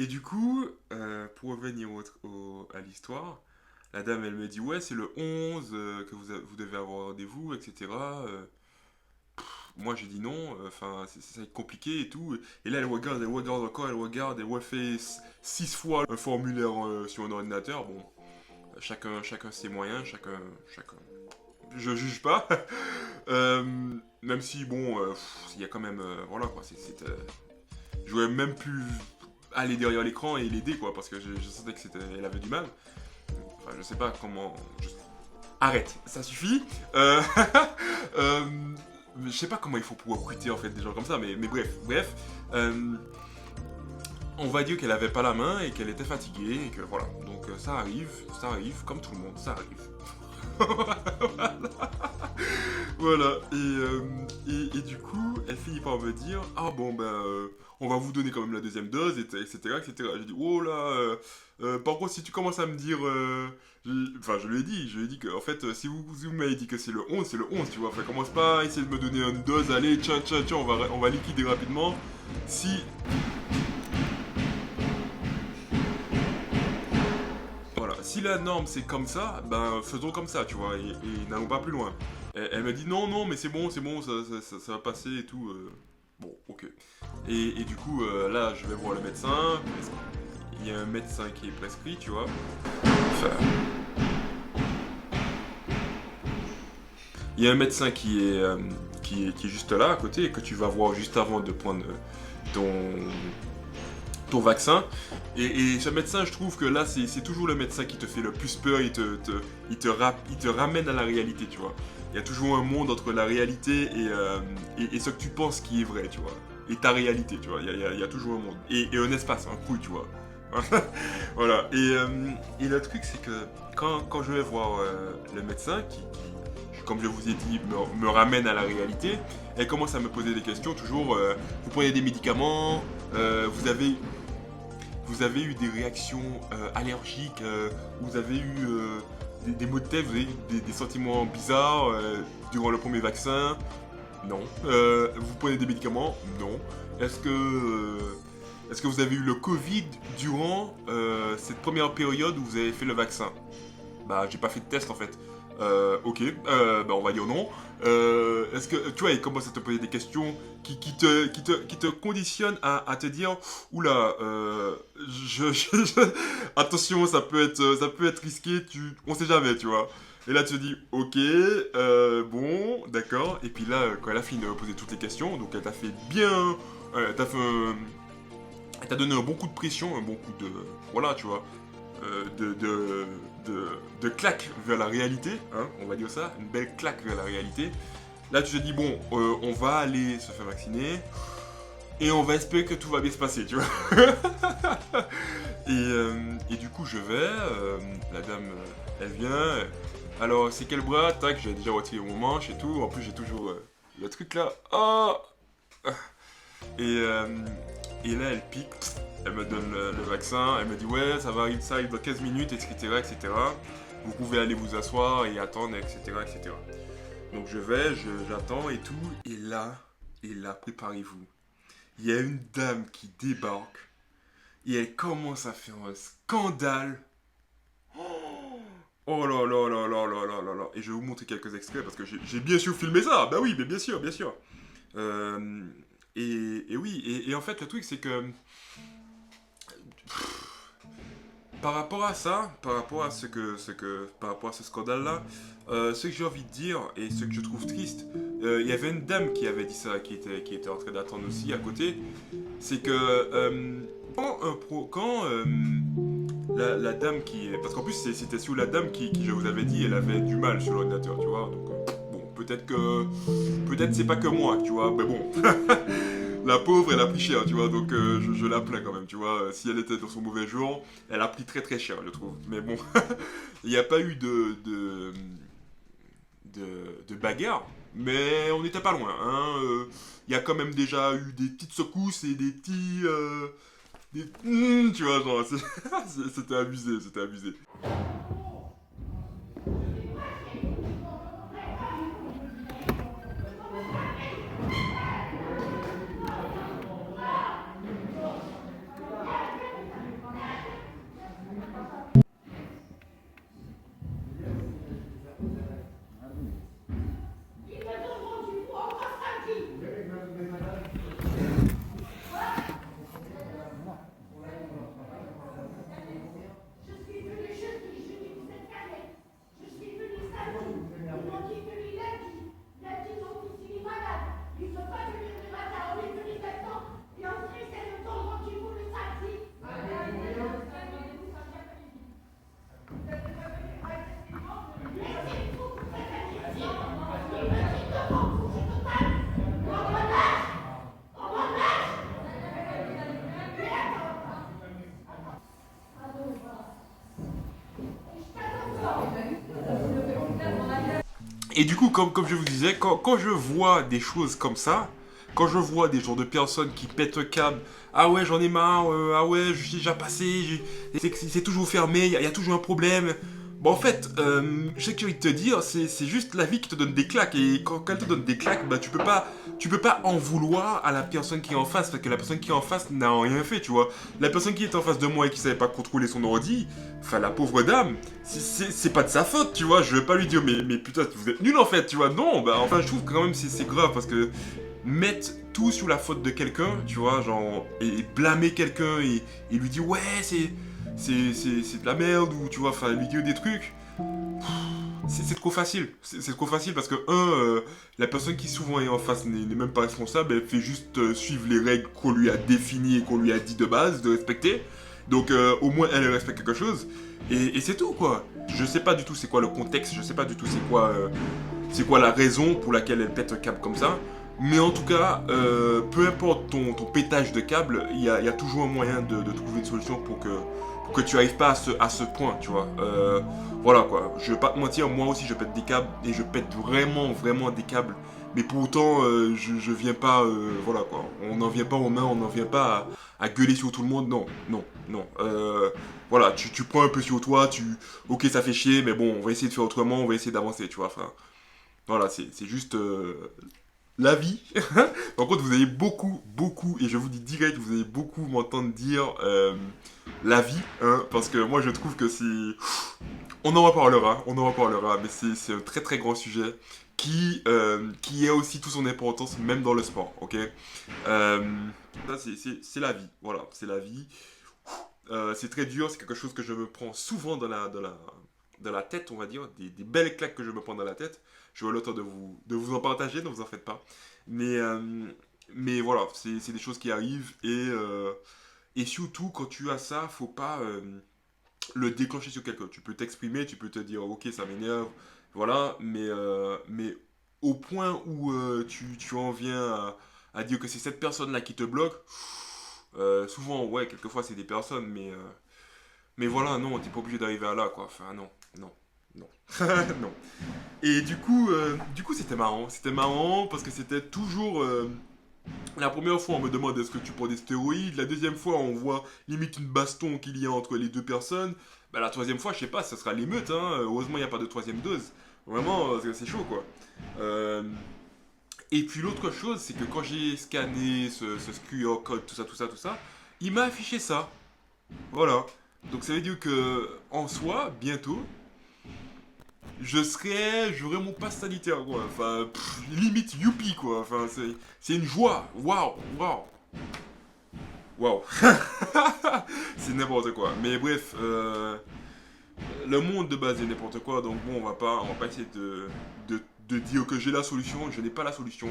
Et du coup, pour revenir à l'histoire, la dame, elle me dit, ouais, c'est le 11 que vous devez avoir rendez-vous, etc. Moi, j'ai dit non, enfin, ça va être compliqué et tout. Et là, elle regarde encore, elle regarde, elle refait 6 fois un formulaire sur un ordinateur. Bon, chacun ses moyens, chacun. Je juge pas. Euh, Même si, bon, il y a quand même. Voilà, quoi, je voulais même plus aller derrière l'écran et l'aider, quoi, parce que je sentais que elle avait du mal. Enfin, je sais pas comment. Arrête, ça suffit. Euh, euh, je sais pas comment il faut pouvoir quitter en fait des gens comme ça, mais bref. Euh, on va dire qu'elle avait pas la main et qu'elle était fatiguée et que voilà. Donc ça arrive, comme tout le monde, ça arrive. Voilà, et du coup, elle finit par me dire, ah bon ben, on va vous donner quand même la deuxième dose, etc. etc. J'ai dit, oh là, par contre si tu commences à me dire, enfin je lui ai dit que en fait, si vous m'avez dit que c'est le 11 tu vois, enfin commence pas à essayer de me donner une dose, allez, tiens, on va liquider rapidement. Si, voilà, si la norme c'est comme ça, ben faisons comme ça, tu vois, et n'allons pas plus loin. Elle m'a dit non, mais c'est bon, ça va passer et tout. Bon, ok. Et du coup, là, je vais voir le médecin. Il y a un médecin qui est prescrit, tu vois. Enfin, il y a un médecin qui est juste là à côté et que tu vas voir juste avant de prendre ton, ton vaccin. Et ce médecin, je trouve que là, c'est toujours le médecin qui te fait le plus peur, il te ramène à la réalité, tu vois. Il y a toujours un monde entre la réalité et ce que tu penses qui est vrai, tu vois. Et ta réalité, tu vois. Il y a toujours un monde. Et un espace, un couille, tu vois. Voilà. Et le truc, c'est que quand je vais voir le médecin, comme je vous ai dit, me ramène à la réalité, elle commence à me poser des questions, toujours, vous prenez des médicaments, vous avez eu des réactions allergiques, vous avez eu des maux de tête, vous avez eu des sentiments bizarres durant le premier vaccin. Non. Vous prenez des médicaments. Non. Est-ce que, est-ce que vous avez eu le Covid durant cette première période où vous avez fait le vaccin? Bah, j'ai pas fait de test en fait. Ok, bah on va dire non. Est-ce que, tu vois, il commence à te poser des questions qui te conditionnent à te dire, oula, attention, ça peut être risqué, on sait jamais, tu vois. Et là, tu te dis, ok, bon, d'accord. Et puis là, quand elle a fini de poser toutes les questions, donc elle t'a fait bien, elle t'a donné un bon coup de pression, un bon coup de, voilà, tu vois, euh, de, de, de claque vers la réalité, hein, on va dire ça, une belle claque vers la réalité. Là, tu te dis, bon, on va aller se faire vacciner et on va espérer que tout va bien se passer, tu vois. Et du coup, je vais, la dame, elle vient. Alors, c'est quel bras? Tac, j'ai déjà retiré mon manche et tout. En plus, j'ai toujours le truc là. Oh. Et, euh, et là, elle pique, elle me donne le vaccin, elle me dit ouais, ça arrive dans 15 minutes, etc., etc. Vous pouvez aller vous asseoir et attendre, etc., etc. Donc je vais, j'attends et tout, et là, préparez-vous. Il y a une dame qui débarque et elle commence à faire un scandale. Oh là là là là là là là là. Et je vais vous montrer quelques extraits parce que j'ai bien sûr filmé ça. Bah oui, mais bien sûr, bien sûr. Euh, et oui, et en fait, le truc, c'est que par rapport à ça, par rapport à par rapport à ce scandale-là, ce que j'ai envie de dire et ce que je trouve triste, il y avait une dame qui avait dit ça, qui était en train d'attendre aussi à côté, c'est que quand la dame parce qu'en plus c'était sous la dame qui, je vous avais dit, elle avait du mal sur l'ordinateur, tu vois, donc bon, peut-être c'est pas que moi, tu vois, mais bon. La pauvre, elle a pris cher, tu vois, donc je la plains quand même, tu vois. Si elle était dans son mauvais jour, elle a pris très très cher, je trouve. Mais bon, il n'y a pas eu de bagarre, mais on n'était pas loin, hein. Il y a quand même déjà eu des petites secousses et des petits... tu vois, genre, c'était abusé, c'était abusé. Et du coup, comme je vous disais, quand je vois des choses comme ça, quand je vois des genres de personnes qui pètent un câble, ah ouais, j'en ai marre, ah ouais, je suis déjà passé, c'est toujours fermé, il y a toujours un problème. Bon, en fait, je sais que j'ai envie de te dire, c'est juste la vie qui te donne des claques. Et quand elle te donne des claques, bah, tu peux pas en vouloir à la personne qui est en face, parce que la personne qui est en face n'a rien fait, tu vois. La personne qui est en face de moi et qui savait pas contrôler son ordi, enfin, la pauvre dame, c'est pas de sa faute, tu vois. Je vais pas lui dire, mais putain, vous êtes nul en fait, tu vois. Non, bah, enfin, je trouve que quand même c'est grave, parce que mettre tout sur la faute de quelqu'un, tu vois, genre, et blâmer quelqu'un et lui dire, ouais, c'est de la merde, ou tu vois, enfin, lui dire des trucs, c'est trop facile. C'est trop facile parce que, la personne qui souvent est en face n'est même pas responsable, elle fait juste suivre les règles qu'on lui a définies et qu'on lui a dit de base de respecter. Donc, au moins, elle respecte quelque chose. Et c'est tout, quoi. Je sais pas du tout c'est quoi le contexte, je sais pas du tout c'est quoi la raison pour laquelle elle pète un câble comme ça. Mais en tout cas, peu importe ton pétage de câble, il y a toujours un moyen de trouver une solution pour que tu arrives pas à ce point, tu vois. Voilà quoi, je vais pas te mentir, moi aussi je pète des câbles et je pète vraiment, vraiment des câbles. Mais pour autant, je viens pas, voilà quoi, on n'en vient pas aux mains, on n'en vient pas à gueuler sur tout le monde, non, non, non. Voilà, tu prends un peu sur toi, ok ça fait chier, mais bon, on va essayer de faire autrement, on va essayer d'avancer, tu vois. Enfin, voilà, c'est juste la vie. Par contre, vous allez beaucoup, et je vous dis direct, vous allez beaucoup m'entendre dire la vie, hein, parce que moi je trouve que c'est... on en reparlera, mais c'est un très très grand sujet qui a aussi toute son importance, même dans le sport, ok. Ça, c'est la vie, voilà, c'est la vie. C'est très dur, c'est quelque chose que je me prends souvent dans la tête, on va dire, des belles claques que je me prends dans la tête. Je vais le temps de vous en partager, ne vous en faites pas. Mais, euh, mais voilà, c'est des choses qui arrivent et surtout quand tu as ça, faut pas le déclencher sur quelqu'un. Tu peux t'exprimer, tu peux te dire ok ça m'énerve, voilà, mais au point où tu en viens à dire que c'est cette personne-là qui te bloque, souvent ouais, quelquefois c'est des personnes, mais voilà, non, t'es pas obligé d'arriver à là quoi, enfin non, non. Non. Non. Et du coup c'était marrant parce que c'était toujours la première fois, on me demande est-ce que tu prends des stéroïdes. La deuxième fois, on voit limite une baston qu'il y a entre les deux personnes. Bah, la troisième fois, je sais pas, ça sera l'émeute. Hein. Heureusement, il n'y a pas de troisième dose. Vraiment, c'est chaud quoi. Euh, et puis l'autre chose, c'est que quand j'ai scanné ce QR code, tout ça, il m'a affiché ça. Voilà. Donc ça veut dire que en soi, bientôt, j'aurais mon pass sanitaire quoi. Enfin, limite youpi quoi. Enfin, c'est une joie. Waouh, waouh, waouh. C'est n'importe quoi. Mais bref, le monde de base est n'importe quoi. Donc bon, on va pas essayer de dire que j'ai la solution. Je n'ai pas la solution.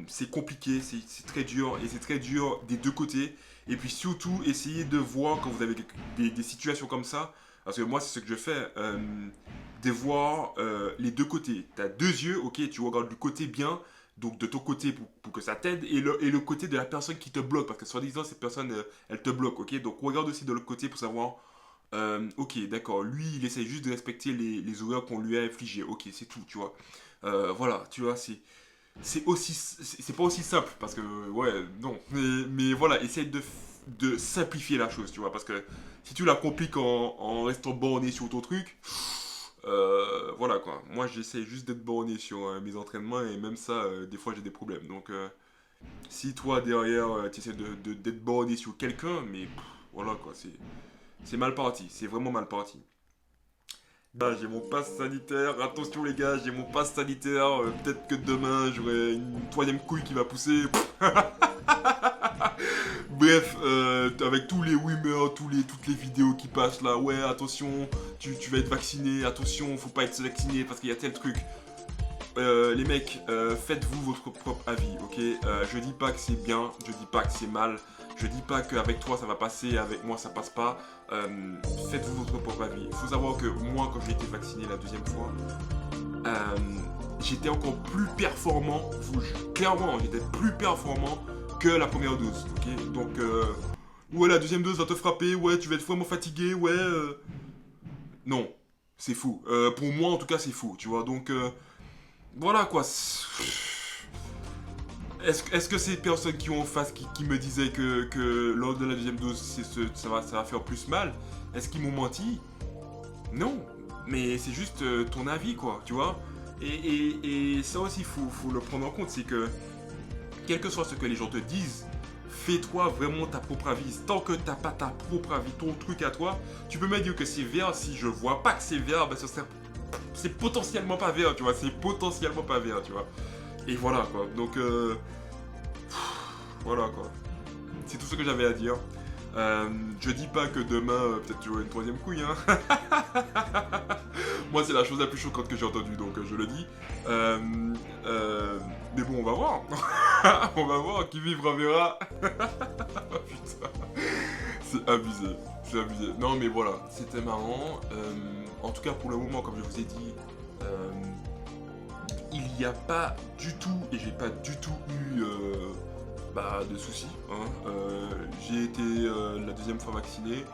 C'est compliqué, c'est très dur et c'est très dur des deux côtés. Et puis surtout, essayez de voir quand vous avez des situations comme ça. Parce que moi, c'est ce que je fais. De voir les deux côtés. Tu as deux yeux, ok, tu regardes du côté bien, donc de ton côté pour que ça t'aide, et le côté de la personne qui te bloque, parce que soi-disant, cette personne, elle te bloque, ok. Donc regarde aussi de l'autre côté pour savoir, ok, d'accord, lui, il essaie juste de respecter les horaires qu'on lui a infligés, ok, c'est tout, tu vois. Voilà, tu vois, c'est pas aussi simple, parce que, ouais, non, mais voilà, essaye de simplifier la chose, tu vois, parce que si tu la compliques en restant borné sur ton truc, voilà quoi. Moi j'essaie juste d'être borné sur mes entraînements et même ça, des fois j'ai des problèmes. Donc si toi derrière tu essaies d'être borné sur quelqu'un, mais voilà quoi, c'est mal parti. C'est vraiment mal parti. Là, j'ai mon pass sanitaire, attention les gars, j'ai mon pass sanitaire. Peut-être que demain j'aurai une troisième couille qui va pousser. Bref, avec tous les rumeurs, toutes les vidéos qui passent là, ouais, attention, tu vas être vacciné, attention, faut pas être vacciné parce qu'il y a tel truc. Les mecs, faites-vous votre propre avis, ok. Je dis pas que c'est bien, je dis pas que c'est mal, je dis pas qu'avec toi ça va passer, avec moi ça passe pas. Faites-vous votre propre avis. Il faut savoir que moi, quand j'ai été vacciné la deuxième fois, euh, j'étais encore plus performant, clairement, j'étais plus performant que la première dose, ok. Donc, ouais, la deuxième dose va te frapper, ouais, tu vas être vraiment fatigué, ouais. Non, C'est fou. Pour moi, en tout cas, c'est fou, tu vois. Donc, voilà quoi. Est-ce que ces personnes qui ont en face, qui me disaient que lors de la deuxième dose, ça va faire plus mal, est-ce qu'ils m'ont menti? Non. Mais c'est juste ton avis, quoi, tu vois. Et ça aussi, faut le prendre en compte, c'est que, quel que soit ce que les gens te disent, fais-toi vraiment ta propre avis. Tant que t'as pas ta propre avis, ton truc à toi, tu peux me dire que c'est vert. Si je vois pas que c'est vert, ben c'est potentiellement pas vert, tu vois. C'est potentiellement pas vert, tu vois. Et voilà quoi. Donc voilà quoi. C'est tout ce que j'avais à dire. Je dis pas que demain, peut-être tu auras une troisième couille, hein. Moi, c'est la chose la plus choquante que j'ai entendue, donc je le dis. Mais bon, on va voir. On va voir, qui vivra verra. Oh, putain, c'est abusé. C'est abusé. Non, mais voilà, c'était marrant. En tout cas, pour le moment, comme je vous ai dit, il n'y a pas du tout, et j'ai pas du tout eu de soucis. Hein. J'ai été la deuxième fois vacciné.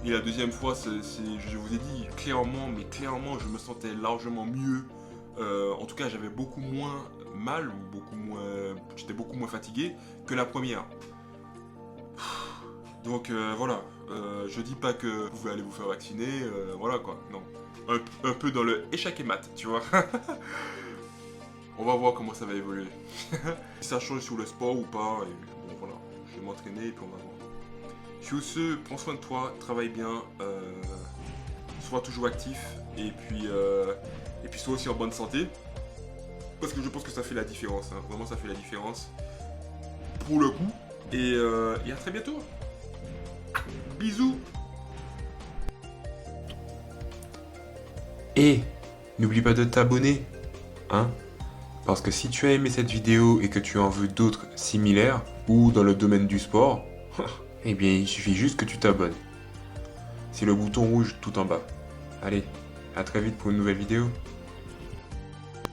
Et la deuxième fois, je vous ai dit clairement, mais clairement, je me sentais largement mieux. En tout cas, j'avais beaucoup moins mal, ou j'étais beaucoup moins fatigué que la première. Donc voilà, je dis pas que vous pouvez aller vous faire vacciner, voilà quoi, non. Un peu dans le échec et mat, tu vois. On va voir comment ça va évoluer. Si ça change sur le sport ou pas, et bon voilà, je vais m'entraîner et puis on va voir. Sur ce, prends soin de toi, travaille bien, sois toujours actif et puis sois aussi en bonne santé. Parce que je pense que ça fait la différence, hein. Vraiment ça fait la différence. Pour le coup. Et à très bientôt. Bisous. Et n'oublie pas de t'abonner, hein? Parce que si tu as aimé cette vidéo et que tu en veux d'autres similaires, ou dans le domaine du sport, eh bien il suffit juste que tu t'abonnes. C'est le bouton rouge tout en bas. Allez, à très vite pour une nouvelle vidéo.